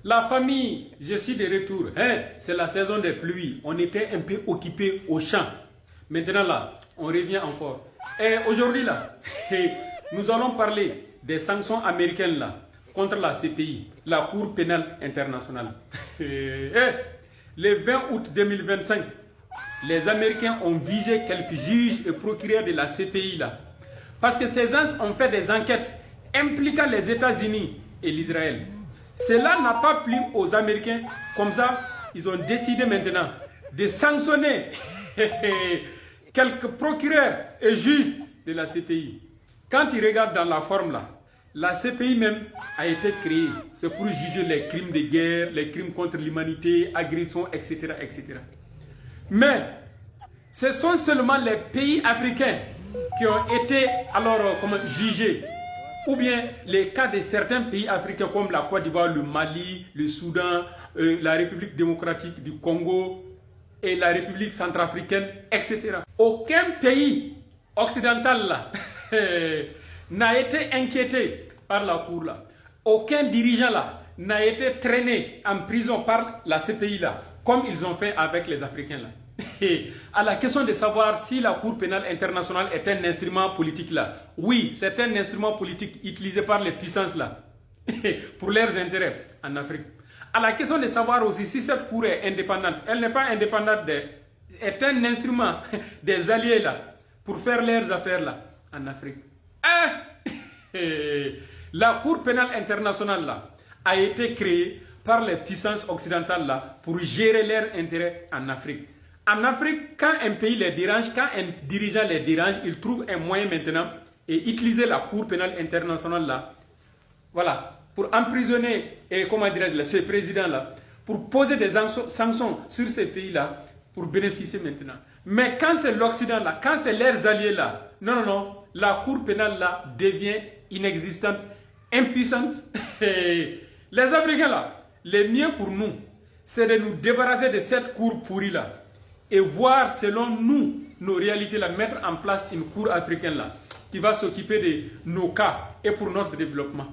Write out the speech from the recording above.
La famille, je suis de retour. Hein? C'est la saison des pluies. On était un peu occupés au champ. Maintenant là, on revient encore. Et aujourd'hui là, nous allons parler des sanctions américaines là contre la CPI, la Cour pénale internationale. Le 20 août 2025, les Américains ont visé quelques juges et procureurs de la CPI là. Parce que ces gens ont fait des enquêtes impliquant les États-Unis et l'Israël. Cela n'a pas plu aux Américains. Comme ça, ils ont décidé maintenant de sanctionner quelques procureurs et juges de la CPI. Quand ils regardent dans la forme là, la CPI même a été créée. C'est pour juger les crimes de guerre, les crimes contre l'humanité, agressions, etc., etc. Mais ce sont seulement les pays africains qui ont été alors jugés. Ou bien les cas de certains pays africains comme la Côte d'Ivoire, le Mali, le Soudan, la République démocratique du Congo et la République centrafricaine, etc. Aucun pays occidental là n'a été inquiété par la Cour là. Aucun dirigeant là n'a été traîné en prison par la CPI là, comme ils ont fait avec les Africains là. À la question de savoir si la Cour pénale internationale est un instrument politique là, oui, c'est un instrument politique utilisé par les puissances là pour leurs intérêts en Afrique. À la question de savoir aussi si cette Cour est indépendante, elle n'est pas indépendante, est un instrument des alliés là pour faire leurs affaires là en Afrique. La Cour pénale internationale là a été créée par les puissances occidentales là pour gérer leurs intérêts en Afrique. En Afrique, quand un pays les dérange, quand un dirigeant les dérange, il trouve un moyen maintenant et utiliser la Cour pénale internationale là, voilà, pour emprisonner et comment dirais-je ce président là, pour poser des sanctions sur ces pays là, pour bénéficier maintenant. Mais quand c'est l'Occident là, quand c'est leurs alliés là, non, la Cour pénale là devient inexistante, impuissante. Les Africains là, le mieux pour nous, c'est de nous débarrasser de cette cour pourrie là. Et voir selon nous, nos réalités, là, mettre en place une cour africaine là, qui va s'occuper de nos cas et pour notre développement.